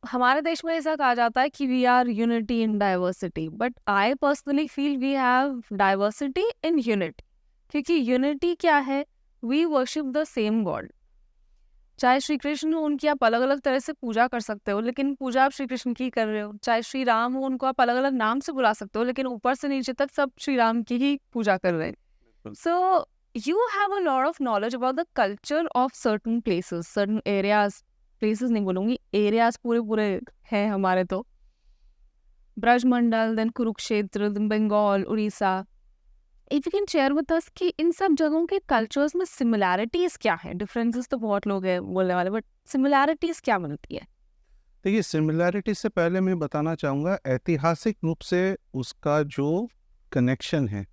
हमारे देश में ऐसा कहा जाता है कि we are unity in diversity, but I personally feel we have diversity in unity. क्योंकि यूनिटी क्या है? We worship the same god. चाहे श्री कृष्ण हो, उनकी आप अलग अलग तरह से पूजा कर सकते हो, लेकिन पूजा आप श्री कृष्ण की कर रहे हो। चाहे श्री राम हो, उनको आप अलग अलग नाम से बुला सकते हो, लेकिन ऊपर से नीचे तक सब श्री राम की ही पूजा कर रहे हैं। बिल्कुल। So you have a lot of knowledge about the culture of certain places, certain areas. Places नहीं बोलूंगी, एरियाज पूरे पूरे हैं हमारे तो। Brajmandal, then Kurukshetra, then Bengal, Orissa. If you can share with us कि इन सब जगहों के कल्चर्स में सिमिलैरिटीज क्या है? डिफरेंसेस तो बहुत लोग हैं बोलने वाले, बट सिमिलैरिटीज क्या मिलती है? देखिए, सिमिलैरिटी से पहले मैं बताना चाहूँगा ऐतिहासिक रूप से उसका जो कनेक्शन है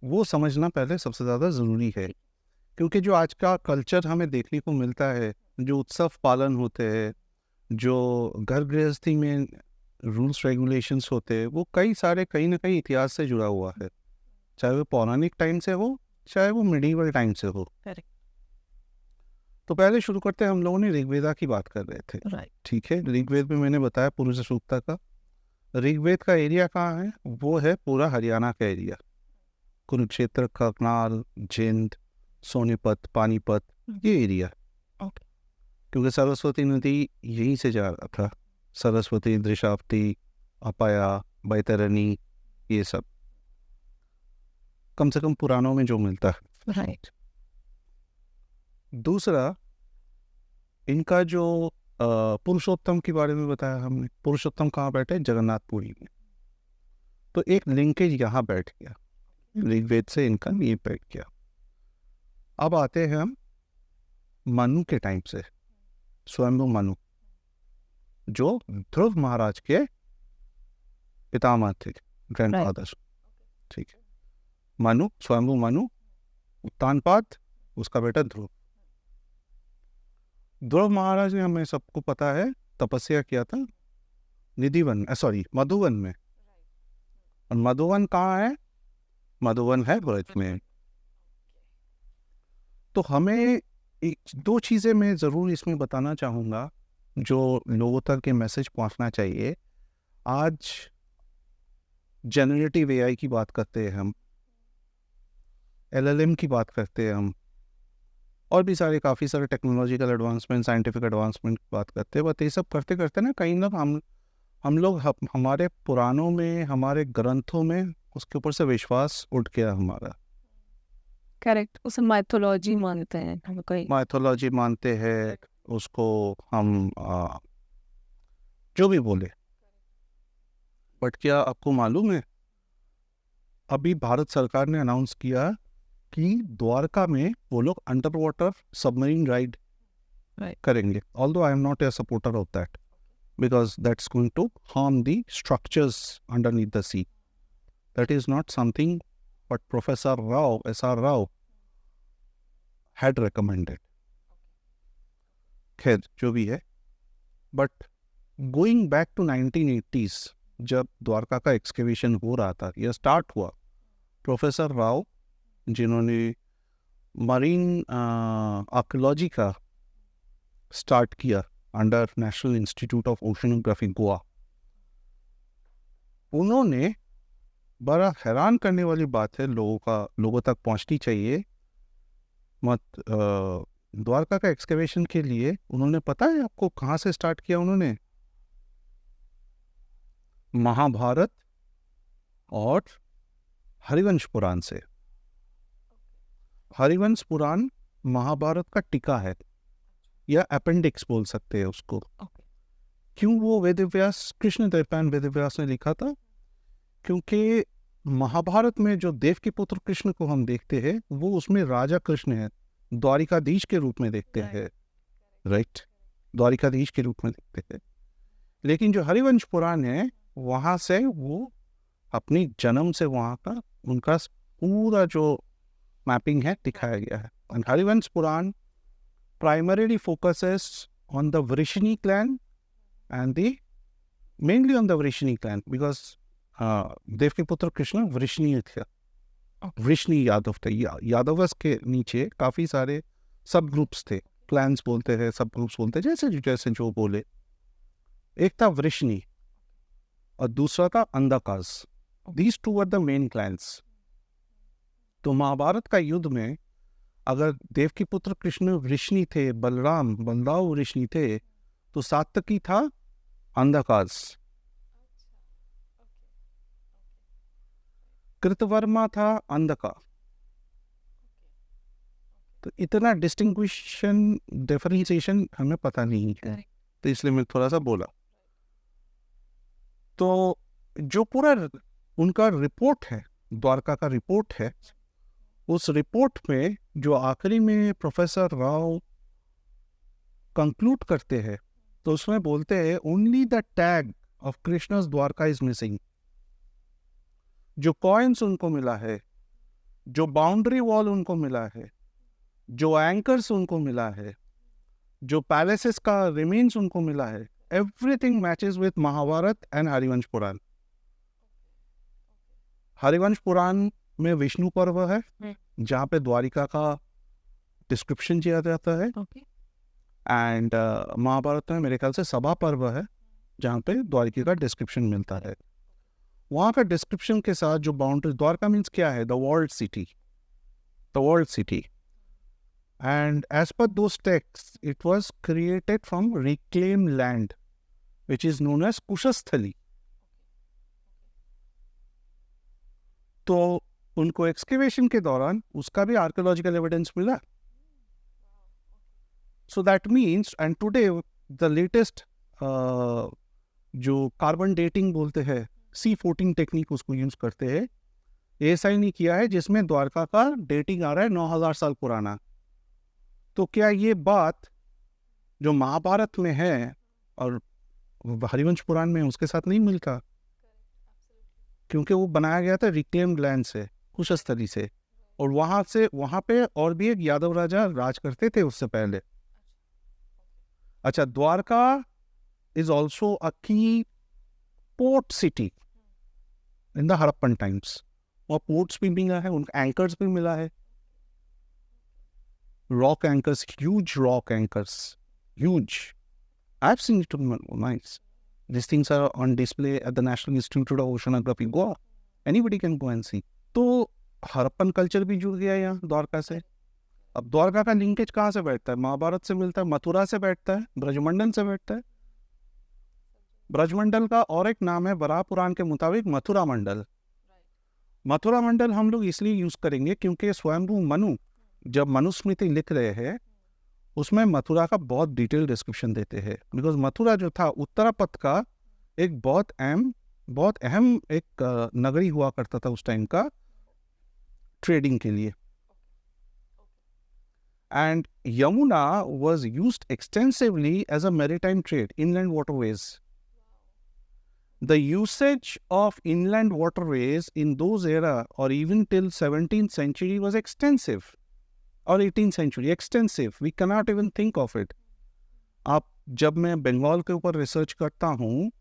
वो समझना पहले सबसे ज़्यादा ज़रूरी है। क्योंकि जो आज का कल्चर हमें देखने को मिलता है, जो उत्सव पालन होते हैं, जो घर गृहस्थी में रूल्स रेगुलेशंस होते हैं, वो कई सारे कहीं ना कहीं इतिहास से जुड़ा हुआ है। चाहे वो पौराणिक टाइम से हो, चाहे वो मिडीवल टाइम से हो। करेक्ट। तो पहले शुरू करते हैं, हम लोगों ने ऋग्वेदा की बात कर रहे थे। राइट। ठीक है, ऋग्वेद में मैंने बताया पुरुष सूक्ता का। ऋग्वेद का एरिया कहाँ है? वो है पूरा हरियाणा का एरिया। कुरुक्षेत्र, करनाल, जिंद, सोनीपत, पानीपत, ये एरिया। ओके। क्योंकि सरस्वती नदी यहीं से जा रहा था। सरस्वती, दृशावती, अपाया, बैतरणी, ये सब कम से कम पुराणों में जो मिलता है। राइट। दूसरा, इनका जो पुरुषोत्तम के बारे में बताया हमने। पुरुषोत्तम कहाँ बैठे? जगन्नाथपुरी में। तो एक लिंकेज यहाँ बैठ गया, ऋग्वेद से इनका ये बैठ गया। अब आते हैं हम मनु के टाइम से। स्वयंभू मनु जो ध्रुव महाराज के पितामह थे, ग्रैंडफादर। ठीक है, मनु, स्वयंभू मनु, उत्तानपाद, उसका बेटा ध्रुव। ध्रुव महाराज ने, हमें सबको पता है, तपस्या किया था निधिवन, मधुवन में। और मधुवन कहाँ है? मधुवन है ब्रज में। तो हमें दो चीज़ें मैं ज़रूर इसमें बताना चाहूँगा जो लोगों तक ये मैसेज पहुँचना चाहिए। आज जनरेटिव एआई की बात करते हैं हम, एलएलएम की बात करते हैं हम, और भी काफ़ी सारे टेक्नोलॉजिकल एडवांसमेंट, साइंटिफिक एडवांसमेंट की बात करते हैं। बट ये सब करते करते ना कहीं ना हम लोग हमारे पुराणों में, हमारे ग्रंथों में उसके ऊपर से विश्वास उठ गया हमारा। करेक्ट। उसे माइथोलॉजी मानते हैं हम कोई। माइथोलॉजी मानते हैं उसको हम, जो भी बोले। बट क्या आपको मालूम है, अभी भारत सरकार ने अनाउंस किया कि द्वारका में वो लोग अंडर वाटर सबमरीन राइड करेंगे। Although I am not a supporter of that, because that's going to harm the structures underneath the sea. That is not something what Professor Rao, S.R. Rao, had recommended. खैर, जो भी है, but going back to 1980s, जब द्वारका का excavation हो रहा था, यह स्टार्ट हुआ, प्रोफेसर राव जिन्होंने मरीन आर्कियोलॉजी का स्टार्ट किया under national institute of oceanography Goa, उन्होंने, बड़ा हैरान करने वाली बात है, लोगों तक पहुंचनी चाहिए, द्वारका का एक्सकेवेशन के लिए उन्होंने, पता है आपको कहाँ से स्टार्ट किया? उन्होंने महाभारत और हरिवंश पुराण से। हरिवंश पुराण महाभारत का टीका है, या अपेंडिक्स बोल सकते हैं उसको। क्यों वो वेदव्यास, कृष्ण द्वैपायन वेदव्यास ने लिखा था? क्योंकि महाभारत में जो देव के पुत्र कृष्ण को हम देखते हैं, वो उसमें राजा कृष्ण है, द्वारिकाधीश के रूप में देखते हैं। राइट, द्वारिकाधीश के रूप में देखते हैं। लेकिन जो हरिवंश पुराण है, वहाँ से वो अपनी जन्म से वहाँ का उनका पूरा जो मैपिंग है दिखाया गया है। And Harivansh Purana primarily focuses on the Vrishni clan and mainly on the Vrishni clan, because Devakiputra Krishna वृष्णीय थे, वृष्णि यादव थे। यादवस के नीचे काफ़ी सारे सब ग्रुप्स थे, क्लैंस बोलते हैं, सब ग्रुप्स बोलते हैं, जैसे जैसे जो बोले। एक था वृष्णि और दूसरा था Andhakas. These two were the main clans. तो महाभारत का युद्ध में अगर देवकी पुत्र कृष्ण वृष्णि थे, बलराम वृष्णि थे, तो सात्यकी था अंधकास, कृतवर्मा था अंधका। तो इतना डिस्टिंग्विशन डिफरेंशिएशन हमें पता नहीं है, तो इसलिए मैं थोड़ा सा बोला। तो जो पूरा उनका रिपोर्ट है, द्वारका का रिपोर्ट है, उस रिपोर्ट में जो आखिरी में प्रोफेसर राव कंक्लूड करते हैं, तो उसमें बोलते हैं only the tag of Krishna's Dwarka is missing. जो कॉइन्स उनको मिला है, जो बाउंड्री वॉल उनको मिला है, जो एंकर्स उनको मिला है, जो पैलेसेस का रिमेन्स उनको मिला है, everything matches with Mahabharata and Harivansh Puran. Harivansh Puran में विष्णु पर्व है जहाँ पे द्वारिका का डिस्क्रिप्शन किया जाता है, एंड महाभारत में मेरे ख्याल से सभा पर्व है जहाँ पे द्वारिका का डिस्क्रिप्शन मिलता है। वहाँ का डिस्क्रिप्शन के साथ जो बाउंड्री, द्वारका मीन्स क्या है, the world city, and as per those texts it was created from reclaimed land which is known as Kushasthali. तो उनको एक्सकेवेशन के दौरान उसका भी आर्कियोलॉजिकल एविडेंस मिला। So that means, and today the latest जो कार्बन डेटिंग बोलते हैं, C14 टेक्निक उसको यूज करते हैं, ऐसा ही नहीं किया है जिसमें द्वारका का डेटिंग आ रहा है 9000 साल पुराना। तो क्या ये बात जो महाभारत में है और हरिवंश पुराण में उसके साथ नहीं मिलता? क्योंकि वो बनाया गया था रिक्लेम्ड लैंड से, कुशस्थली से, और वहां पे और भी एक यादव राजा राज करते थे उससे पहले। अच्छा, द्वारका इज ऑल्सो अ की port city in the Harappan times. और पोर्ट्स भी मिला है, उनका एंकर्स भी मिला है, rock anchors, huge rock anchors, huge. I've seen it nice. These things are on display at the National Institute of Oceanography, Goa. Anybody can go and see. तो Harappan culture भी जुड़ गया यहाँ द्वारका से। अब द्वारका का लिंकेज कहाँ से बैठता है? महाभारत से मिलता है, मथुरा से बैठता है, ब्रजमंडल से बैठता है। ब्रजमंडल का और एक नाम है वराह पुराण के मुताबिक मथुरा मंडल। मथुरा मंडल हम लोग इसलिए यूज करेंगे क्योंकि स्वयंभू मनु जब मनुस्मृति लिख रहे हैं उसमें मथुरा का बहुत डिटेल डिस्क्रिप्शन देते हैं, बिकॉज मथुरा जो था उत्तरापथ का एक बहुत अहम एक नगरी हुआ करता था उस टाइम का ट्रेडिंग के लिए। And Yamuna was used extensively as a maritime trade, inland waterways. The usage of inland waterways in those era or even till 17th century was extensive, or 18th century, extensive. We cannot even think of it. आप जब मैं बंगाल के ऊपर research करता हूँ,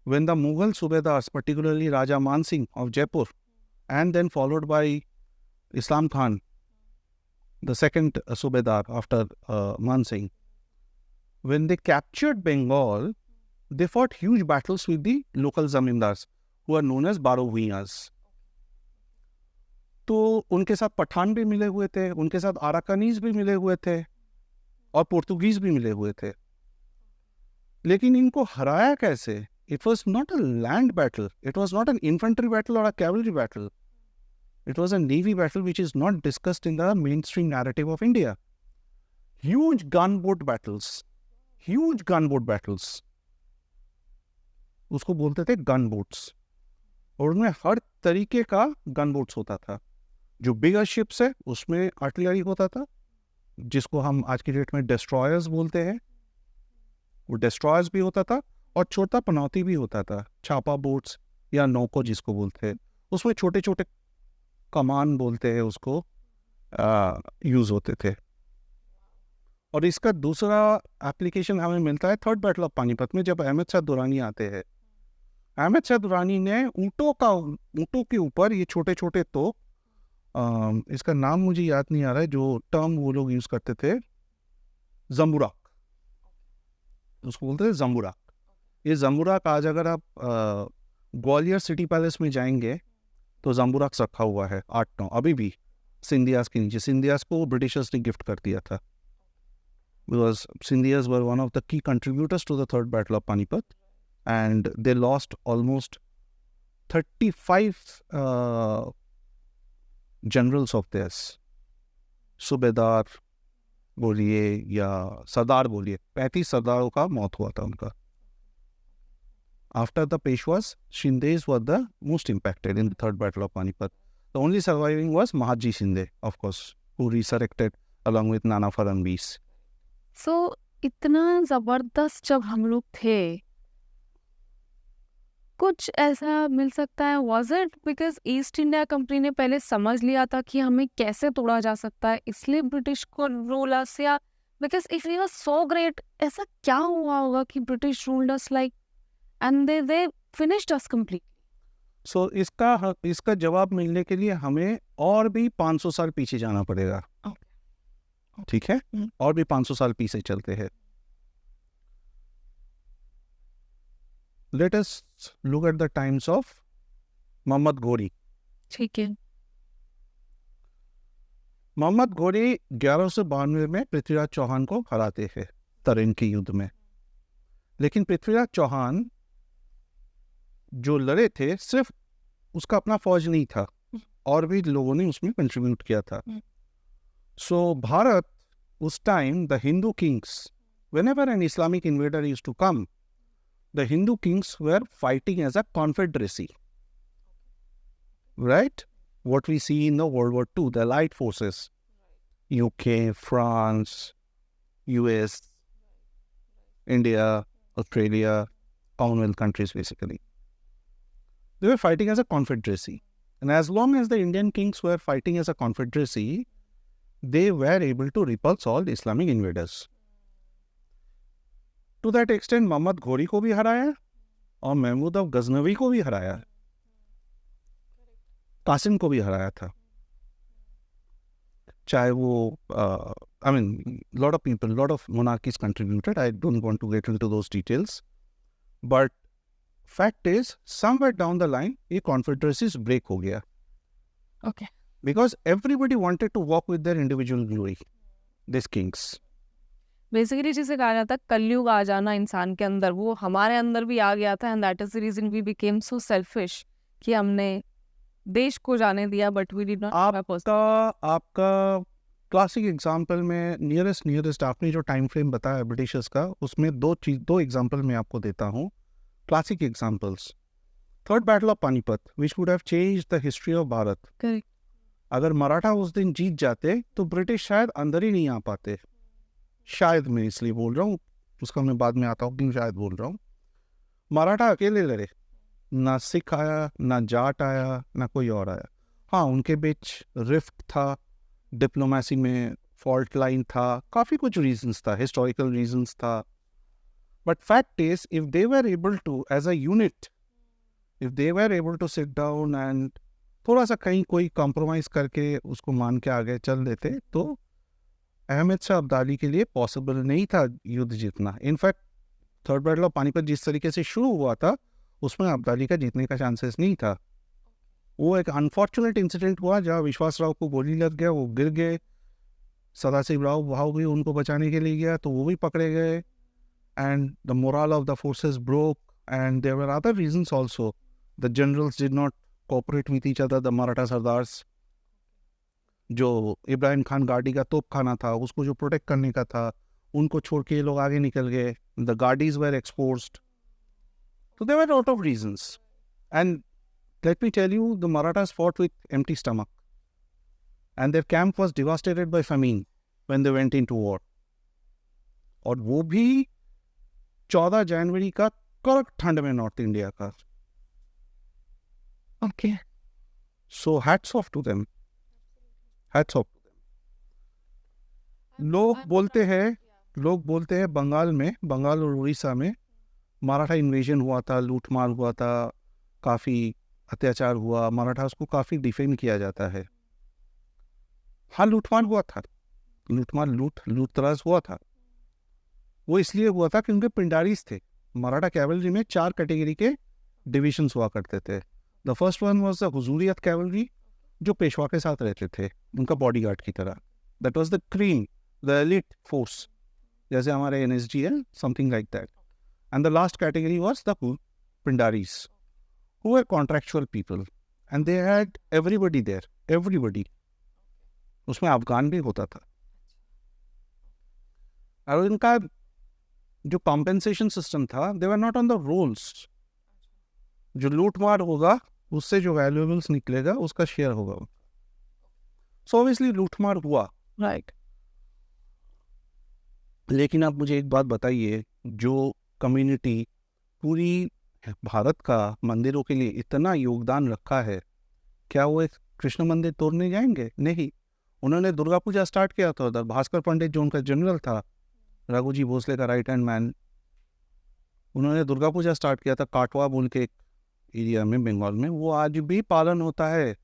when the Mughal Subedars, particularly Raja Man Singh of Jaipur, and then followed by Islam Khan, the second Subedar after Man Singh, when they captured Bengal, they fought huge battles with the local zamindars who are known as Baroviyas. तो उनके साथ पठान भी मिले हुए थे, उनके साथ Arakanese भी मिले हुए थे और पुर्तगीज भी मिले हुए थे। लेकिन इनको हराया कैसे? It was not a land battle, it was not an infantry battle or a cavalry battle. It was a navy battle which is not discussed in the mainstream narrative of India. Huge gunboat battles. उसको बोलते थे gun boats, और उनमें हर तरीके का gun boats होता था। जो बिगर शिप्स है उसमें आर्टिलरी होता था, जिसको हम आज की डेट में डिस्ट्रॉयर्स बोलते हैं, वो डिस्ट्रॉयर्स भी होता था, और छोटा पनौती भी होता था, छापा बोट्स या नौको जिसको बोलते हैं। उसमें छोटे छोटे कमान बोलते हैं उसको, यूज होते थे। और इसका दूसरा एप्लीकेशन हमें मिलता है थर्ड बैटल ऑफ पानीपत में, जब अहमद शाह दुरानी आते हैं। अहमद शाह दुरानी ने ऊँटों के ऊपर ये छोटे छोटे तोप, इसका नाम मुझे याद नहीं आ रहा है, जो टर्म वो लोग यूज करते थे, जम्बुराक, उसको बोलते थे जम्बुराक। ये जम्बुराक आज अगर आप ग्वालियर सिटी पैलेस में जाएंगे तो जम्बुराक रखा हुआ है 8-9 अभी भी सिंधियास के नीचे। सिंधियास को ब्रिटिशर्स ने गिफ्ट कर दिया था, because Scindias were one of the key contributors to the third battle of Panipat and they lost almost 35 generals of this, सूबेदार बोलिए या सरदार बोलिए, 35 सरदारों का मौत हुआ था उनका। After the Peshwas, Shindes were the most impacted in the third battle of Panipat. The only surviving was Mahaji Shinde, of course, who resurrected along with Nana Fadnavis. सो इतना जबरदस्त जब हम लोग थे, कुछ ऐसा मिल सकता है? Was it because east India company ने पहले समझ लिया था कि हमें कैसे तोड़ा जा सकता है, इसलिए ब्रिटिश को रूल अस, या because if we were so great, ऐसा क्या हुआ होगा कि British ruled us like and they finished us complete? So इसका जवाब मिलने के लिए हमें और भी 500 साल पीछे जाना पड़ेगा। ठीक है, और भी 500 साल पीछे चलते हैं। Let us look at the times of Mohammad घोरी। ठीक है। मोहम्मद घोरी 1192 में पृथ्वीराज चौहान को हराते हैं तरेन के युद्ध में। लेकिन पृथ्वीराज चौहान जो लड़े थे, सिर्फ उसका अपना फौज नहीं था, और भी लोगों ने उसमें कंट्रीब्यूट किया था। सो भारत उस time, the Hindu Kings, whenever an Islamic invader used to come, the Hindu kings were fighting as a confederacy. Right? What we see in the World War II, the Allied forces, UK, France, US, India, Australia, Commonwealth countries basically. They were fighting as a confederacy. And as long as the Indian kings were fighting as a confederacy, they were able to repulse all Islamic invaders. To that extent, Mohammad Ghori को भी हराया और Mahmood of Ghaznavi को भी हराया, कासिम को भी हराया था। चाहे वो I mean, lot of people, lot of monarchies contributed. I don't want to get into those details. But fact is, somewhere down the line, ये confederacies break हो गया. Okay. Because everybody wanted to walk with their individual glory. These kings. Basically जिसे कहा जाता है कलयुग आ जाना इंसान के अंदर, वो हमारे अंदर भी आ गया था, and that is the reason we became so selfish कि हमने देश को जाने दिया, बट वी डिड नॉट। आपका क्लासिक एग्जाम्पल में नियरेस्ट आपने जो टाइम फ्रेम बताया ब्रिटिशर्स का, उसमें दो एग्जाम्पल मैं आपको देता हूँ, classic examples. Third battle of Panipat, which would have changed the history of Bharat. Correct. अगर मराठा उस दिन जीत जाते तो ब्रिटिश शायद अंदर ही नहीं आ पाते। शायद मैं इसलिए बोल रहा हूँ, उसका मैं बाद में आता हूँ क्यों शायद बोल रहा हूँ। मराठा अकेले लड़े, ना सिख आया, ना जाट आया, ना कोई और आया। हाँ, उनके बीच रिफ्ट था, डिप्लोमेसी में फॉल्ट लाइन था, काफ़ी कुछ रीजंस था, हिस्टोरिकल रीजंस था। But fact is, if they were able to as a unit, if they were able to sit down and थोड़ा सा कहीं कोई कॉम्प्रोमाइज करके उसको मान के आगे चल देते, तो अहमद शाह अब्दाली के लिए पॉसिबल नहीं था युद्ध जीतना। In fact third battle of Panipat जिस तरीके से शुरू हुआ था, उसमें अब्दाली का जीतने का चांसेस नहीं था। वो एक अनफॉर्चुनेट इंसिडेंट हुआ जहाँ विश्वास राव को गोली लग गया, वो गिर गए। सदाशिव राव भाव भी उनको बचाने के लिए गया तो वो भी पकड़े गए, and the moral of the forces broke, and there were other reasons also. The generals did not cooperate with each other. The Maratha sardars, जो इब्राहिम खान गार्डी का तोप खाना था, उसको जो प्रोटेक्ट करने का था, उनको छोड़ के ये लोग आगे निकल गए। The Gardis were exposed, so there were a lot of reasons. And let me tell you, the Marathas fought with empty stomach, and their camp was devastated by famine when they went into war. और वो भी 14 जनवरी का कड़क ठंड में north India का। Okay. So hats off to them. Hats off to them. लोग बोलते हैं बंगाल और उड़ीसा में मराठा इन्वेजन हुआ था, लूटमार हुआ था, काफ़ी अत्याचार हुआ, मराठा उसको काफ़ी डिफेंड किया जाता है। हाँ, लूटमार हुआ था, लूट तराज हुआ था। वो इसलिए हुआ था क्योंकि पिंडारीज थे, मराठा कैवलरी में 4 कैटेगरी के डिविजन्स हुआ करते थे. The first one was the Huzuriyat cavalry, जो पेशवा के साथ रहते थे, उनका बॉडीगार्ड की तरह. That was the cream, the elite force, जैसे हमारे NSG है, something like that. And the last category was the Pindaris, who were contractual people, and they had everybody there, everybody. उसमें अफगान भी होता था. और इनका जो कॉम्पेंसेशन सिस्टम था, they were not on the rolls. जो लूट मार होगा उससे जो वैल्यूएबल्स निकलेगा उसका शेयर होगा. सो ऑब्वियसली लूट मार हुआ. राइट. लेकिन आप मुझे एक बात बताइए, जो कम्युनिटी पूरी भारत का मंदिरों के लिए इतना योगदान रखा है, क्या वो एक कृष्ण मंदिर तोड़ने जाएंगे? नहीं. उन्होंने दुर्गा पूजा स्टार्ट किया था उधर. भास्कर पंडित जो उनका जनरल था, रघुजी भोसले का राइट हैंड मैन, उन्होंने दुर्गा पूजा स्टार्ट किया था काटवा बोल के एक एरिया में बंगाल में. वो आज भी पालन होता है.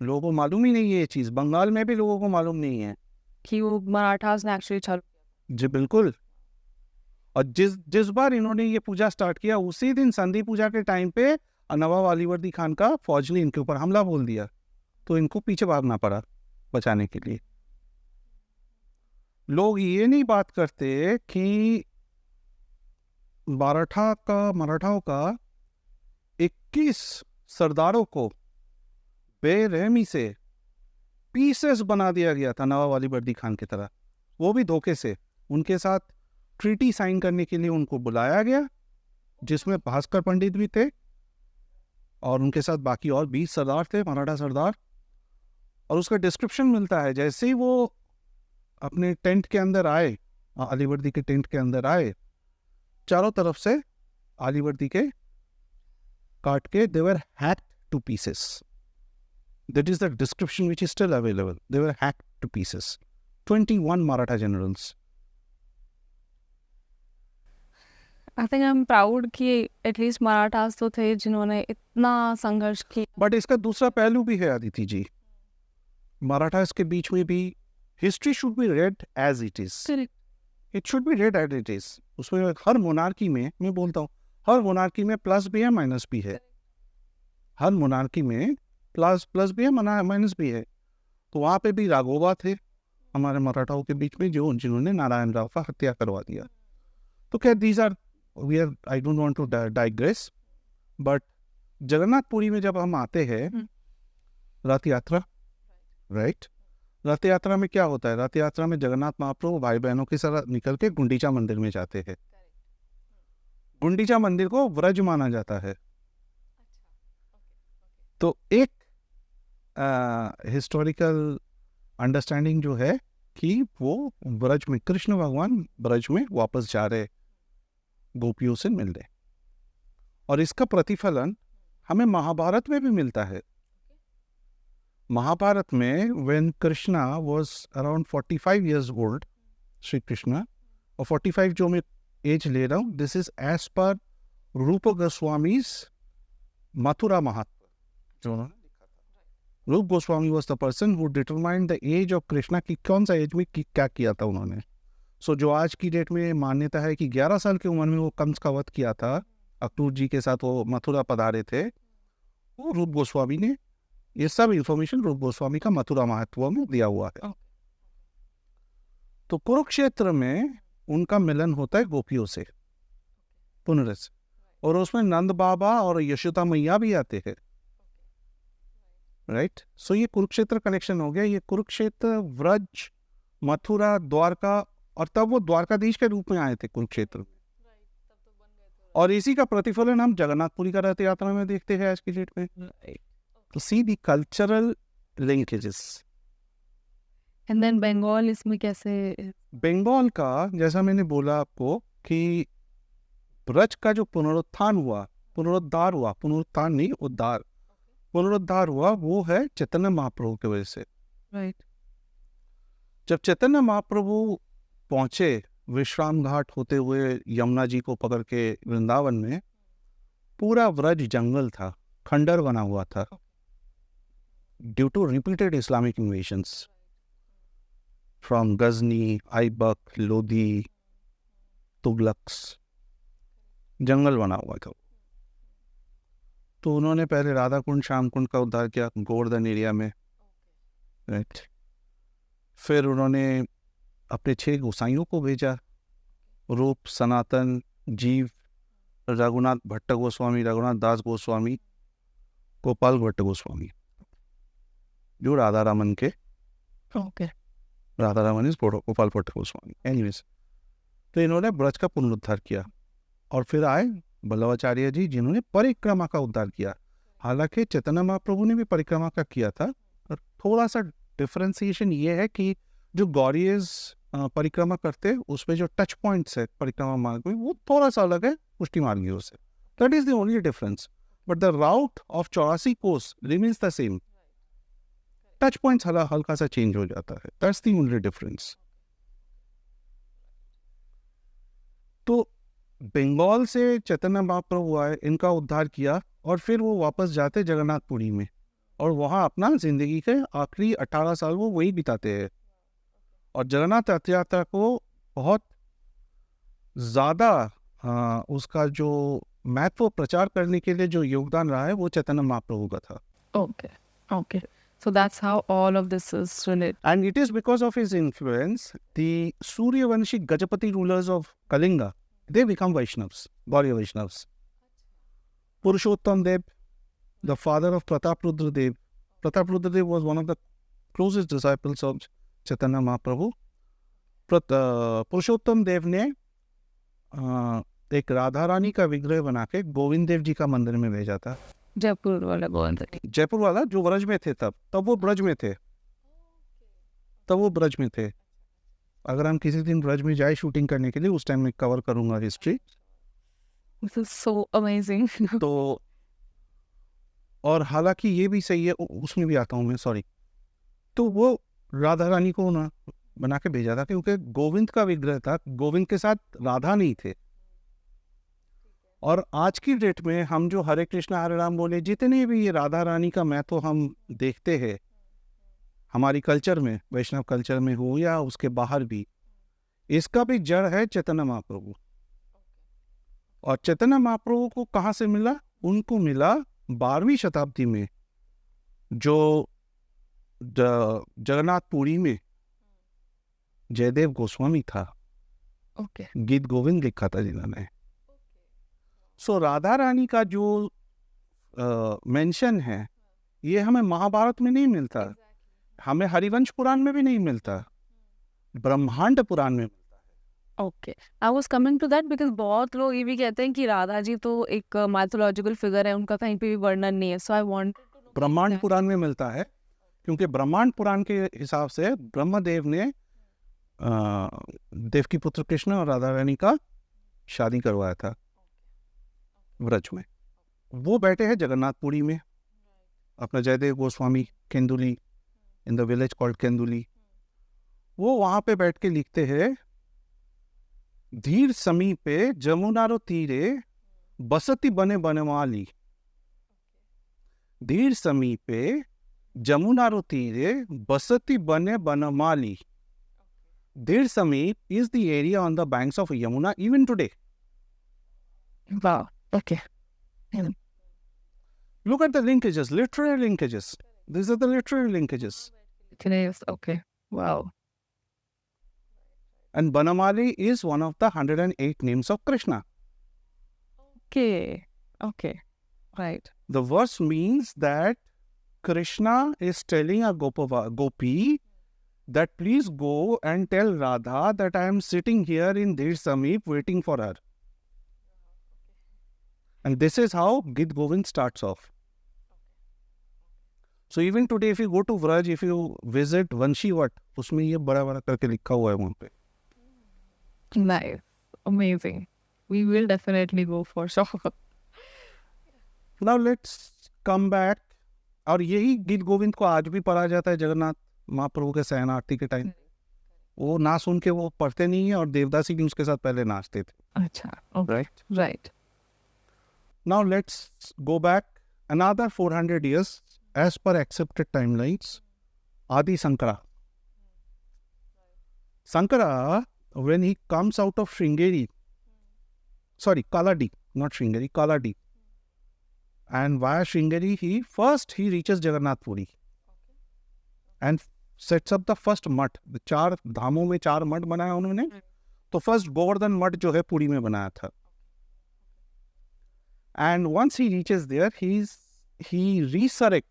लोगों को मालूम ही नहीं है ये चीज़. बंगाल में भी लोगों को मालूम नहीं है कि वो मराठास ने एक्चुअली चालू. जी बिल्कुल. और जिस बार इन्होंने ये पूजा स्टार्ट किया, उसी दिन संधि पूजा के टाइम पे नवाब अलीवर्दी खान का फौज ने इनके ऊपर हमला बोल दिया, तो इनको पीछे भागना पड़ा बचाने के लिए. लोग ये नहीं बात करते कि मराठाओं का 21 सरदारों को बेरहमी से पीसेस बना दिया गया था नवाब अलीवर्दी खान की तरह. वो भी धोखे से. उनके साथ ट्रीटी साइन करने के लिए उनको बुलाया गया, जिसमें भास्कर पंडित भी थे और उनके साथ बाकी और 20 सरदार थे, मराठा सरदार. और उसका डिस्क्रिप्शन मिलता है, जैसे ही वो अपने टेंट के अंदर आए, अलीवर्दी के टेंट के अंदर आए, चारों तरफ से अलीवर्दी के काट के they were hacked to pieces. That is the description which is still available. They were hacked to pieces. 21 Maratha generals. I think I am proud कि एटलीस्ट मराठास तो थे जिन्होंने इतना संघर्ष किया. बट इसका दूसरा पहलू भी है अदिति जी. मराठास के बीच में भी history should be read as it is. It should be read as it is. उसमें हर मोनार्की में, मैं बोलता हूँ, हर मोनार्की में प्लस भी है माइनस भी है. हर मोनार्की में प्लस भी है माइनस भी है. तो वहाँ पे भी राघोबा थे हमारे मराठाओं के बीच में, जिन्होंने नारायण राव का हत्या करवा दिया. तो खैर these are I don't want to digress. But Jagannathpuri में जब हम आते हैं, रथ यात्रा, राइट, रथ यात्रा में क्या होता है? रथ यात्रा में जगन्नाथ महाप्रभु भाई बहनों के साथ निकल के गुंडीचा मंदिर में जाते हैं. गुंडीचा मंदिर को व्रज माना जाता है. तो एक हिस्टोरिकल अंडरस्टैंडिंग जो है कि वो ब्रज में, कृष्ण भगवान ब्रज में वापस जा रहे गोपियों से मिलने. और इसका प्रतिफलन हमें महाभारत में भी मिलता है. महाभारत में when Krishna was around 45 years old, Shri Krishna, और 45 जो मैं एज ले रहा हूँ, दिस इज एज पर रूप गोस्वामीज मथुरा महात्मा जो उन्होंने लिखा था. Roop Goswami was the person who determined the age of Krishna, की कौन सा एज में क्या किया था उन्होंने. सो जो आज की डेट में मान्यता है कि 11 साल की उम्र में वो कंस का वध किया था, अक्रूर जी के साथ वो मथुरा पधारे थे, वो रूप गोस्वामी ने, ये सब इंफॉर्मेशन रूप गोस्वामी का मथुरा महात्मा में दिया हुआ है. तो कुरुक्षेत्र में उनका मिलन होता है गोपियों से, पुनरस, और उसमें नंद बाबा और यशोदा मैया भी आते हैं. राइट. सो ये कुरुक्षेत्र कनेक्शन हो गया. ये कुरुक्षेत्र, व्रज, मथुरा, द्वारका, और तब वो द्वारकाधीश के रूप में आए थे कुरुक्षेत्र में. और इसी का प्रतिफलन हम जगन्नाथपुरी का रथ यात्रा में देखते हैं आज की डेट में. तो see the cultural linkages. And then Bengal इसमें कैसे? बंगाल का, जैसा मैंने बोला आपको कि ब्रज का जो पुनरुत्थान हुआ, पुनरुद्धार हुआ, वो है चैतन्य महाप्रभु की वजह से. राइट. जब चैतन्य महाप्रभु पहुंचे विश्राम घाट होते हुए यमुना जी को पकड़ के वृंदावन में, पूरा व्रज जंगल था, खंडर बना हुआ था, due to repeated Islamic invasions from Ghazni, Aibak, Lodhi, Tughlaqs. जंगल बना हुआ था। तो उन्होंने पहले राधा कुंड श्याम कुंड का उद्धार किया गोवर्धन एरिया में, राइट। फिर उन्होंने अपने 6 गोसाइयों को भेजा, रूप, सनातन, जीव, रघुनाथ भट्ट गोस्वामी, रघुनाथ दास गोस्वामी, गोपाल भट्ट गोस्वामी, जो राधा रमन के, okay Radha Raman is Gopal Bhatt Goswami. Anyways, तो इन्होंने ब्रज का पुनरुद्धार किया और फिर आए बल्लभाचार्य जी, जिन्होंने परिक्रमा का उद्धार किया। हालांकि चैतन्य महाप्रभु ने भी परिक्रमा का किया था, और थोड़ा सा डिफरेंशिएशन ये है कि जो गौरीज परिक्रमा करते हैं उसमें जो टच पॉइंट्स है परिक्रमा मार्ग में वो थोड़ा सा अलग है पुष्टि मार्गियों से। That is the only difference, but the route of 84 course remains the same. Touch points हल्का सा चेंज हो जाता है, दैट्स द ओनली डिफरेंस। तो बंगाल से चैतन्य महाप्रभु आए, इनका उद्धार किया और फिर वो वापस जाते जगन्नाथपुरी में, और वहाँ अपना जिंदगी के आखिरी 18 साल वो वही बिताते हैं। और जगन्नाथ रथ यात्रा को बहुत ज़्यादा उसका जो महत्व प्रचार करने के लिए जो योगदान रहा है वो चैतन्य महाप्रभु का था। Okay okay so that's how all of this is related. And it is because of his influence, the Suryavanshi Gajapati rulers of Kalinga, they become Vaishnavas, Gauriya Vaishnavas. Purushottam Dev, the father of Prataprudra Dev. Prataprudra Dev was one of the closest disciples of Chaitanya Mahaprabhu. पुरुषोत्तम देव ने एक राधा रानी का विग्रह बना के गोविंद देव जी का मंदिर में भेजा था। जयपुर वाला गोविंद, जयपुर वाला जो ब्रज में थे, तब वो ब्रज में थे, अगर हम किसी दिन ब्रज में जाए शूटिंग करने के लिए, उस टाइम में कवर करूंगा history. This is so amazing. तो और हालांकि ये भी सही है, उसमें भी आता हूँ मैं, सॉरी। तो वो राधा रानी को ना बना के भेजा था क्योंकि गोविंद का विग्रह था, गोविंद के साथ राधा नहीं थे। और आज की डेट में हम जो हरे कृष्णा हरे राम बोले, जितने भी ये राधा रानी का महत्व हम देखते हैं हमारी कल्चर में, वैष्णव कल्चर में हो या उसके बाहर भी, इसका भी जड़ है चैतन्य महाप्रभु। और चैतन्य महाप्रभु को कहाँ से मिला? उनको मिला 12वीं शताब्दी में, जो जगन्नाथपुरी में जयदेव गोस्वामी था। ओके गीत गोविंद लिखा था जिन्होंने। सो राधा रानी का जो मेंशन है, ये हमें महाभारत में नहीं मिलता, हमें हरिवंश पुराण में भी नहीं मिलता, ब्रह्मांड पुराण में मिलता है। Okay, I was coming to that because बहुत लोग ये भी कहते हैं कि राधा जी तो एक माइथोलॉजिकल फिगर है, उनका कहीं पे भी वर्णन नहीं है। सो आई वांट ब्रह्मांड पुराण में मिलता है, क्योंकि ब्रह्मांड पुराण के हिसाब से ब्रह्मदेव ने देव की पुत्र कृष्ण और राधा रानी का शादी करवाया था व्रज में। वो बैठे हैं जगन्नाथपुरी में, अपना Jayadev Goswami Kenduli, in the village called Kenduli. वो वहां पे बैठ के लिखते हैं, धीर समीपे जमुनारो तीरे बसती बने बनमाली। धीर समीपे जमुनारो तीरे बसती बने Banmali. Dhir Sameep is the area on the banks of Yamuna even today. Wow okay Look at the linkages, literary linkages. These are the literary linkages. Okay wow And Banamali is one of the 108 names of Krishna. Okay right The verse means that Krishna is telling a gopi that please go and tell Radha that I am sitting here in Dhir Sameep waiting for her. And this is how Git Govind starts off. So even today, if you go to Vraj, if you visit Vanshi Vat, उसमें ये बड़ा बड़ा करके लिखा हुआ है वहाँ पे। Nice amazing, we will definitely go for sure. Now let's come back. और यही गीत गोविंद को आज भी पढ़ा जाता है जगन्नाथ महाप्रभु के शयन आरती के टाइम। वो ना सुन के वो पढ़ते नहीं है, और देवदासी भी उसके साथ पहले नाचते थे। अच्छा right right Now let's go back another 400 years as per accepted timelines. Adi Sankara. Sankara, when he comes out of Sringeri, sorry, Kaladi, not Sringeri, Kaladi. And via Sringeri, he reaches Jagannath Puri and sets up the first मठ. चार धामों में चार मठ बनाया उन्होंने, तो first Govardhan मठ जो है पुरी में बनाया था. And once he reaches there, he resurrects.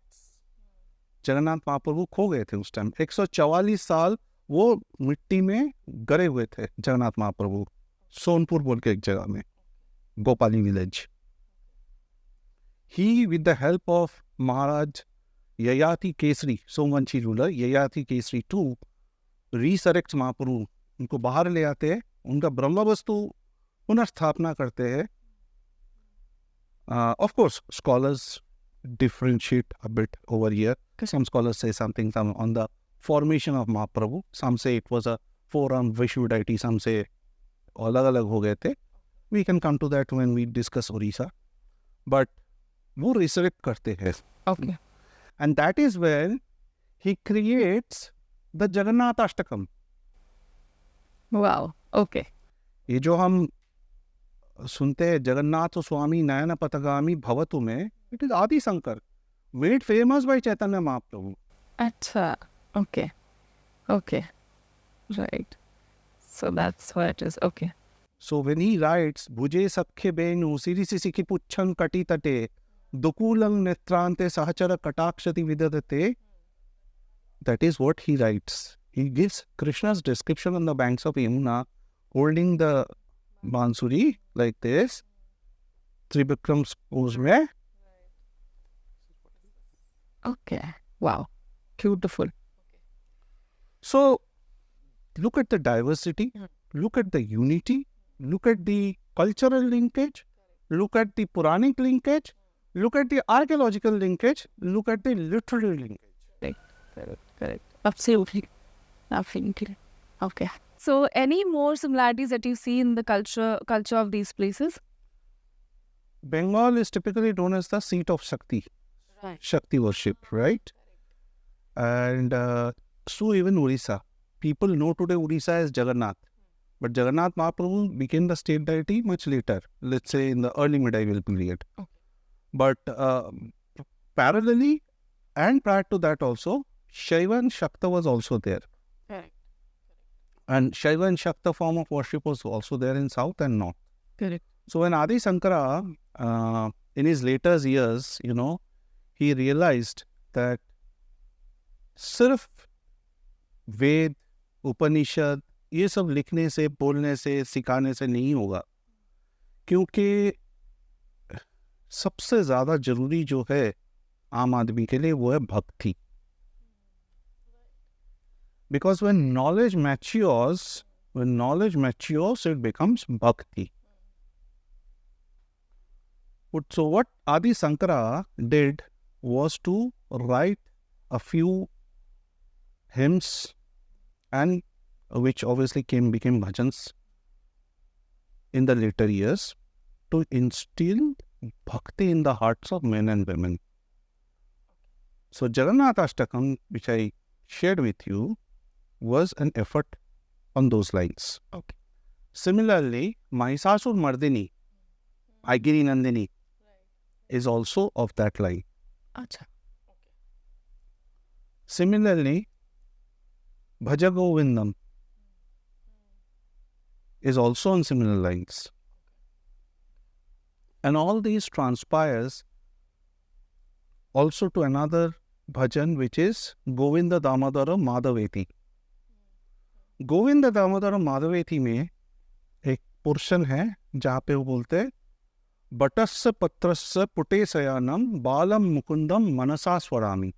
Jagannath महाप्रभु खो गए थे उस टाइम. 144 साल वो मिट्टी में गड़े हुए थे जगन्नाथ महाप्रभु, सोनपुर बोल के एक जगह में, Gopali village. He, with the help of Maharaj Yayati Kesari, Somvanshi ruler Yayati Kesari II, resurrects महाप्रभु. उनको बाहर ले आते हैं, उनका ब्रह्म वस्तु पुनर्स्थापना करते हैं. Of course, scholars differentiate a bit over here. Some scholars say something on the formation of Mahaprabhu. Some say it was a four-armed Vishnu deity. Some say अलग-अलग हो गए थे. We can come to that when we discuss Orissa. But वो resurrect करते हैं. Okay. And that is where he creates the Jagannath Ashtakam. Wow. Okay. ये जो हम सुनते हैं जगन्नाथ स्वामी नयन पथगामी भवतु में, it is Adi Shankar, made famous by Chaitanya Mahaprabhu. Acha. Okay. Okay. Right. So that's what it is. Okay. So when he writes, Bhuje Sakhe Benu, Sirisi Sikhi Puchan Kati Tate, Dukulang Netrante Sahachara Katakshati Vidadate, that is what he writes. He gives Krishna's description on the banks of Yamuna, holding the bansuri like this, Tribikram's pose mein. Okay. Wow. Beautiful. So look at the diversity, look at the unity, look at the cultural linkage, look at the Puranic linkage, look at the archaeological linkage, look at the literary linkage. Correct. Absolutely. Okay. So any more similarities that you see in the culture of these places? Bengal is typically known as the seat of Shakti, Right. Shakti worship, right? And so even Orissa. People know today Orissa as Jagannath. But Jagannath Mahaprabhu became the state deity much later, let's say in the early medieval period. Okay. But parallelly and prior to that also, Shaiva and Shakta was also there. Correct. And Shaiva and Shakta form of worship was also there in South and North. Correct. So when Adi Shankara, in his later years, he realized that सिर्फ वेद, उपनिषद ये सब लिखने से, बोलने से, सिखाने से नहीं होगा, क्योंकि सबसे ज़्यादा जरूरी जो है आम आदमी के लिए वो है भक्ति. Because when knowledge matures, it becomes bhakti. So what Adi Shankara did was to write a few hymns, and which obviously became bhajans in the later years, to instill bhakti in the hearts of men and women. So Jagannath Ashtakam, which I shared with you, was an effort on those lines. Okay. Similarly, Mahisasur Mardini, Aigiri Nandini, is also of that line. Acha. Similarly, Bhaja Govindam is also on similar lines. And all these transpires also to another bhajan, which is Govinda Damodara Madhaveti. Govinda Damodara Madhaveti में एक portion है जहाँ पे वो बोलते हैं बटस्य पत्रस्य पुटे शयानम बालम मुकुंदम मनसा स्वरामी.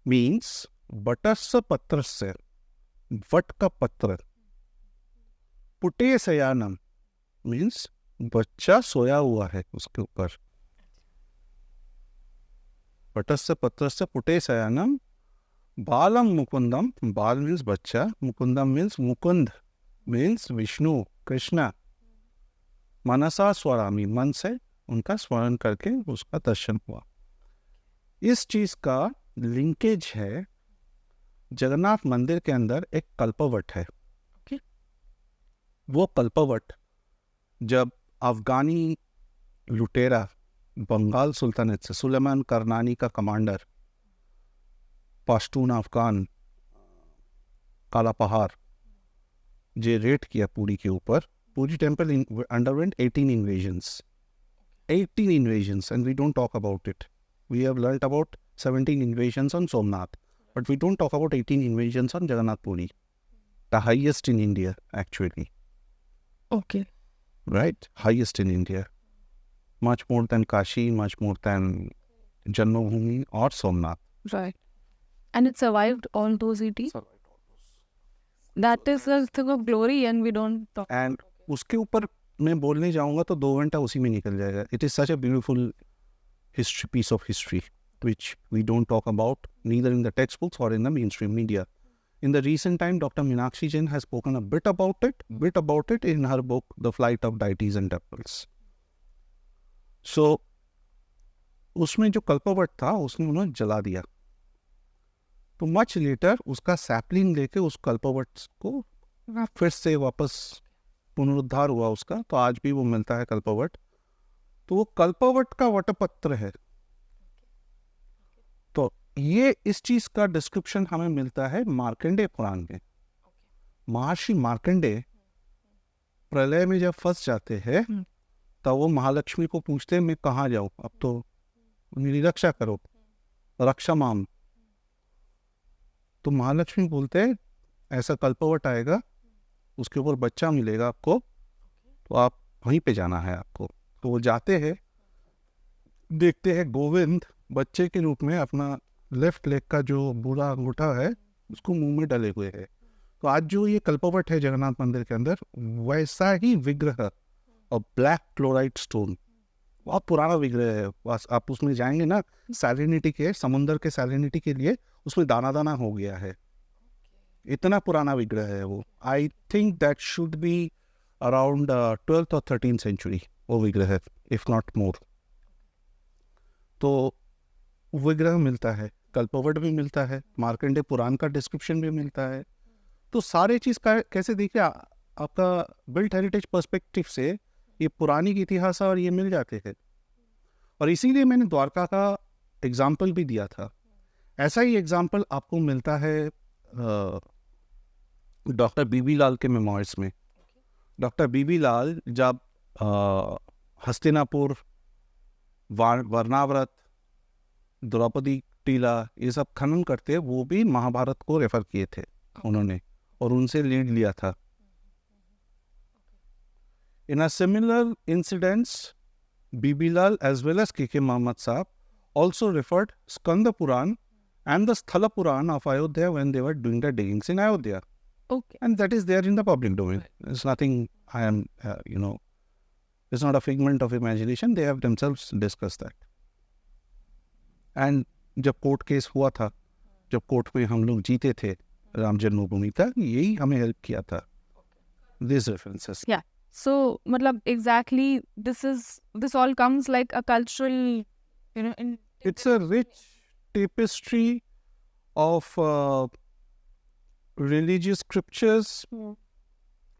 Means बटस्य पत्रस्य, वट का पत्र, पुटे शयानम means बच्चा सोया हुआ है उसके ऊपर. बटस्य पत्रस्य पुटे शयानम बालम मुकुंदम, बाल means बच्चा, मुकुंदम means मुकुंद means विष्णु, कृष्णा, मनसा स्वरामी, मन से उनका स्मरण करके उसका दर्शन हुआ. इस चीज का लिंकेज है जगन्नाथ मंदिर के अंदर एक कल्पवट है. वो कल्पवट जब अफगानी लुटेरा बंगाल सुल्तानेट से सुलेमान करनानी का कमांडर पश्तून अफगान काला पहाड़ जे रेड किया पुरी के ऊपर, Puri temple underwent 18 invasions. 18 invasions, and we don't talk about it. We have learnt about 17 invasions on Somnath, but we don't talk about 18 invasions on Jagannath Puri, the highest in India, actually. Okay. Right? Highest in India. Much more than Kashi, much more than Janmabhoomi or Somnath. Right. And it survived all those 80? That is a thing of glory and we don't talk. And उसके ऊपर मैं बोलने जाऊंगा तो 2 घंटा उसी में निकल जाएगा. It is such a beautiful history, piece of history, which we don't talk about neither in the textbooks or in the mainstream media. In the recent time, Dr. Meenakshi Jain has spoken a bit about it in her book, The Flight of Deities and Temples. So, उसमें जो कल्पवट था उसने उन्होंने जला दिया. तो much later उसका sapling लेके उस कल्पवट को फिर से वापस पुनरुद्धार हुआ उसका, तो आज भी वो मिलता है कल्पवट. तो वो कल्पवट का वटपत्र है. तो ये इस चीज का डिस्क्रिप्शन हमें मिलता है मार्कंडेय पुराण में. महर्षि मार्कंडेय प्रलय में जब फंस जाते हैं तब वो महालक्ष्मी को पूछते हैं मैं कहाँ जाऊं, अब तो मेरी रक्षा करो, रक्षा माम. तो महालक्ष्मी बोलते हैं ऐसा कल्पवट आएगा, उसके ऊपर बच्चा मिलेगा आपको, तो आप वहीं पे जाना है आपको. तो वो जाते हैं, देखते हैं गोविंद बच्चे के रूप में अपना लेफ्ट लेग का जो बूढ़ा अंगूठा है उसको मुंह में डले हुए है. तो आज जो ये कल्पवट है जगन्नाथ मंदिर के अंदर, वैसा ही विग्रह और ब्लैक क्लोराइड स्टोन, बहुत पुराना विग्रह है. बस आप उसमें जाएंगे ना, सैलिनिटी के, समुंदर के सैलिनिटी के लिए उसमें दाना दाना हो गया है, इतना पुराना विग्रह है वो. I think that should be around 12th और 13th century वो विग्रह है, इफ नॉट मोर. तो विग्रह मिलता है, कल्पवट भी मिलता है, मार्कंडेय पुराण का डिस्क्रिप्शन भी मिलता है. तो सारे चीज का कैसे देखिए आपका बिल्ट हेरिटेज पर्सपेक्टिव से ये पुरानी इतिहास और ये मिल जाते हैं. और इसीलिए मैंने द्वारका का एग्जाम्पल भी दिया था. ऐसा ही एग्जाम्पल आपको मिलता है डॉक्टर बीबी लाल के मेमोइर्स में. डॉक्टर बीबी लाल जब हस्तिनापुर, वर्णावृत, द्रौपदी टीला ये सब खनन करते, वो भी महाभारत को रेफर किए थे उन्होंने और उनसे लीड लिया था. In a similar incidents, Bibi Lal as well as K.K. Muhammad Saab also referred Skanda Puran and the Sthala Puran of Ayodhya when they were doing the diggings in Ayodhya. Okay. And that is there in the public domain. It's nothing I am, it's not a figment of imagination. They have themselves discussed that. And जब court case हुआ था, जब court में हम लोग जीते थे राम जन्मभूमि तक, यही हमें हेल्प किया था. These references. Yeah. So, matlab, exactly, this all comes like a cultural, It's a rich tapestry of religious scriptures,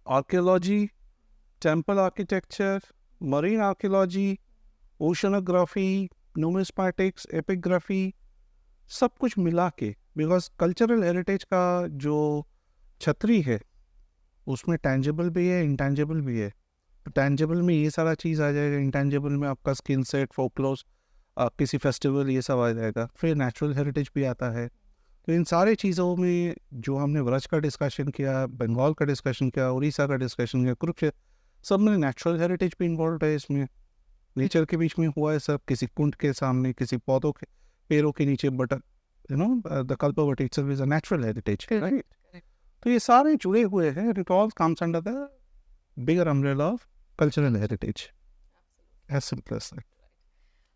archaeology, temple architecture, marine archaeology, oceanography, numismatics, epigraphy, सब कुछ मिला के. बिकॉज कल्चरल हेरिटेज का जो छतरी है उसमें टैंजिबल भी है, इंटैंजिबल भी है. टैंजिबल में ये सारा चीज़ आ जाएगा, इंटैंजिबल में आपका स्किन सेट, फोकलोस, किसी फेस्टिवल, ये सब आ जाएगा. फिर नेचुरल हेरिटेज भी आता है. तो इन सारे चीज़ों में जो हमने व्रज का डिस्कशन किया, बंगाल का डिस्कशन किया, उड़ीसा का डिस्कशन किया, कुरुक्षेत्र, सब में नेचुरल हेरिटेज भी इन्वॉल्व है इसमें. नेचर के बीच में हुआ है सब, किसी कुंड के सामने, किसी पौधों के पेड़ों के नीचे, but the Kalpavat itself is a natural heritage, right. तो ये सारे जुड़े हुए हैं. It all comes under the bigger umbrella of cultural heritage, as simple as that.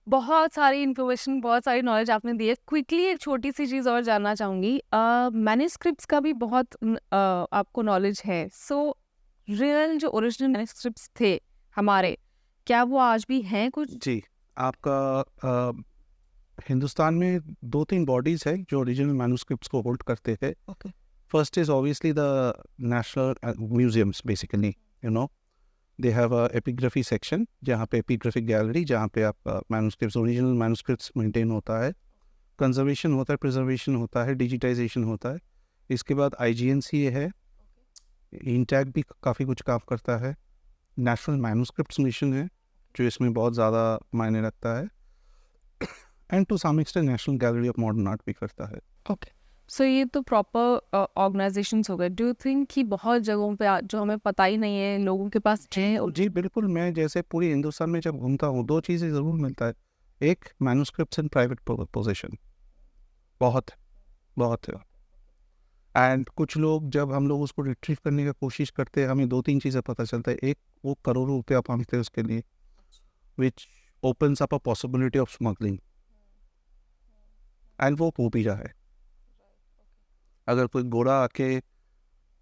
बहुत सारी इन्फॉर्मेशन, बहुत सारी नॉलेज आपने दी है. क्विकली एक छोटी सी चीज़ और जानना चाहूँगी. मैन्युस्क्रिप्ट्स का भी बहुत आपको नॉलेज है. सो रियल जो ओरिजिनल मैन्युस्क्रिप्ट्स थे हमारे, क्या वो आज भी हैं कुछ? जी, आपका हिंदुस्तान में 2-3 बॉडीज है जो ओरिजिनल मैन्युस्क्रिप्ट्स को होल्ड करते थे. Okay. First is obviously the national museums, basically, they have a epigraphy section, जहाँ पे एपिग्राफिक गैलरी, जहाँ पे आप मैन्युस्क्रिप्ट्स, ओरिजिनल मैन्युस्क्रिप्ट्स मेंटेन होता है, कंजर्वेशन होता है, प्रिजर्वेशन होता है, डिजिटाइजेशन होता है। इसके बाद IGNC है, इंटैग भी काफ़ी कुछ काम करता है। नेशनल मैन्युस्क्रिप्ट्स मिशन है जो इसमें बहुत ज़्यादा मायने रखता है, and to some extent National Gallery of Modern Art भी करता है। ओके, सो ये तो प्रॉपर ऑर्गेनाइजेशंस हो गए। डू यू थिंक कि बहुत जगहों पे जो हमें पता ही नहीं है, लोगों के पास है? जी बिल्कुल, मैं जैसे पूरी हिंदुस्तान में जब घूमता हूँ 2 चीज़ें ज़रूर मिलता है। एक, मैन्युस्क्रिप्ट्स इन प्राइवेट पोजीशन बहुत है। एंड कुछ लोग, जब हम लोग उसको रिट्रीव करने की कोशिश करते हैं, हमें 2-3 चीज़ें पता चलता है। एक, वो करोड़ों रुपया मांगते हैं उसके लिए, विच opens up a possibility of smuggling, and वो हो भी रहा है। अगर कोई गोरा आके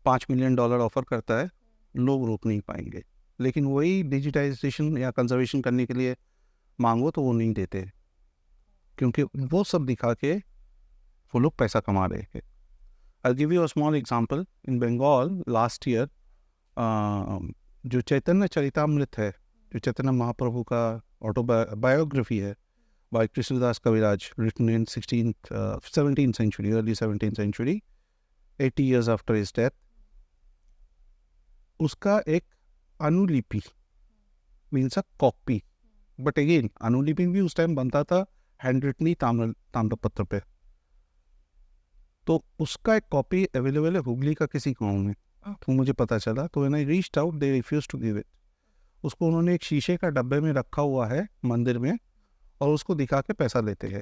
$5 मिलियन ऑफर करता है, लोग रोक नहीं पाएंगे। लेकिन वही डिजिटाइजेशन या कंजर्वेशन करने के लिए मांगो तो वो नहीं देते, क्योंकि वो सब दिखा के वो लोग पैसा कमा रहे हैं। I'll give you a small example. In Bengal last year, जो चैतन्य चरितामृत है, जो चैतन्य महाप्रभु का ऑटोबायोग्राफी है, by Krishnadas Kaviraj, written in 17th century, early 17th century, 80 years after his death, उसका एक अनुलिपि, means a copy, but again अनुलिपि भी उस टाइम बनता था हैंड रिटन ताम्रपत्र पे, तो उसका एक कॉपी अवेलेबल है हुगली का किसी गाँव में। तो मुझे पता चला, तो when I reached out they refuse to give it. उसको उन्होंने एक शीशे का डब्बे में रखा हुआ है मंदिर में, और उसको दिखा के पैसा लेते हैं।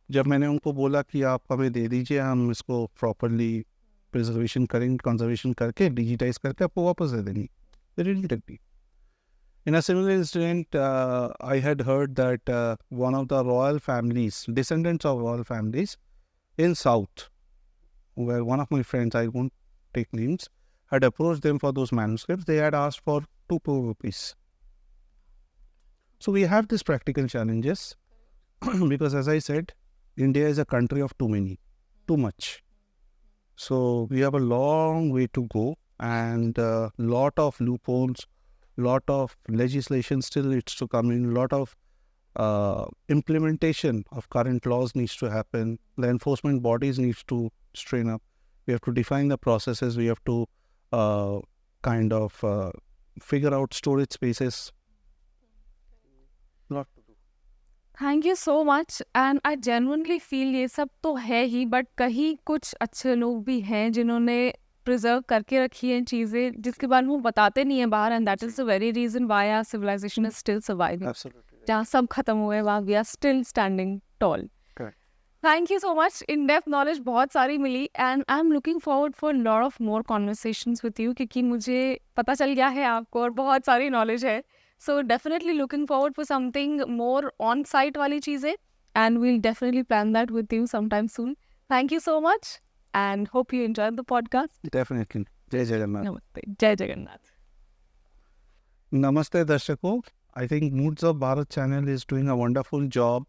जब मैंने उनको बोला कि आप हमें दे दीजिए, हम इसको प्रॉपरली प्रिजर्वेशन करेंगे, कंजर्वेशन करके डिजिटाइज करके आपको वापस दे देंगे, they didn't take me. In a similar incident, I had heard that one of the royal families, descendants of royal families in South, where one of my friends, I won't take names, had approached them for those manuscripts. They had asked for 2 crore rupees. So we have these practical challenges because, as I said, India is a country of too much. So we have a long way to go, and lot of loopholes, lot of legislation still needs to come in, lot of implementation of current laws needs to happen. The enforcement bodies needs to strain up. We have to define the processes. We have to kind of figure out storage spaces. Lot to do. Thank you so much, and I genuinely feel ये सब तो है ही, but कहीं कुछ अच्छे लोग भी हैं जिन्होंने प्रिजर्व करके रखी हैं चीज़ें, जिसके बारे में वो बताते नहीं है बाहर, and that is the very reason why our civilization is still surviving. Absolutely. जहाँ सब खत्म हुए वहाँ we are still standing tall. Correct. Thank you so much, in depth knowledge बहुत सारी मिली, and I am looking forward for lot of more conversations with you, क्योंकि मुझे पता चल गया है आपको और बहुत सारी नॉलेज है। So definitely looking forward for something more on site वाली चीज़ें, and we'll definitely plan that with you sometime soon. Thank you so much and hope you enjoy the podcast. Definitely. जय जगन्नाथ। नमस्ते, जय Jagannath. Namaste Darshako. I think Moods of Bharat channel is doing a wonderful job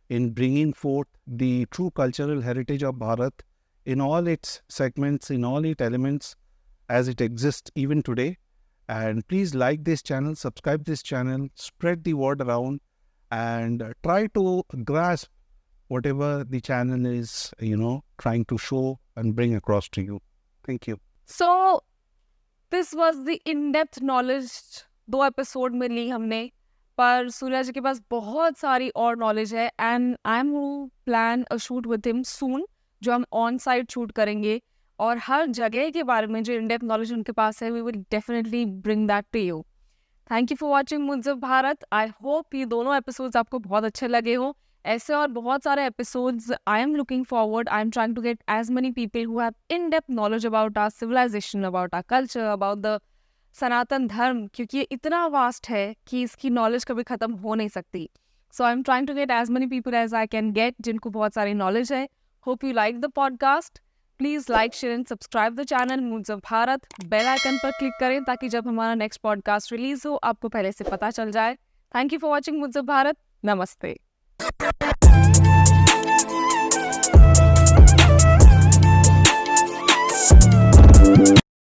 in bringing forth the true cultural heritage of Bharat in all its segments, in all its elements as it exists even today. And please like this channel, subscribe this channel, spread the word around, and try to grasp whatever the channel is, trying to show and bring across to you. Thank you. So this was the in depth knowledge. 2 episode में ली हमने, पर सूर्या जी के पास बहुत सारी और knowledge है, and I am plan a shoot with him soon, जो हम ऑन साइट शूट करेंगे, और हर जगह के बारे में जो इन डेप्थ नॉलेज उनके पास है, we will definitely bring that to you. Thank you for watching Moods of Bharat. I hope ये दोनों एपिसोड्स आपको बहुत अच्छे लगे हों। ऐसे और बहुत सारे episodes I am looking forward. I am trying to get as many people who have in depth knowledge about our civilization, about our culture, about the Sanatan Dharma, क्योंकि ये इतना वास्ट है कि इसकी नॉलेज कभी ख़त्म हो नहीं सकती। So I am trying to get as many people as I can get, जिनको बहुत सारी नॉलेज है। Hope you like the podcast. Please like, share and subscribe the channel moods of Bharat. Bell icon पर क्लिक करें ताकि जब हमारा next podcast release हो आपको पहले से पता चल जाए। Thank you for watching Moods of Bharat. नमस्ते।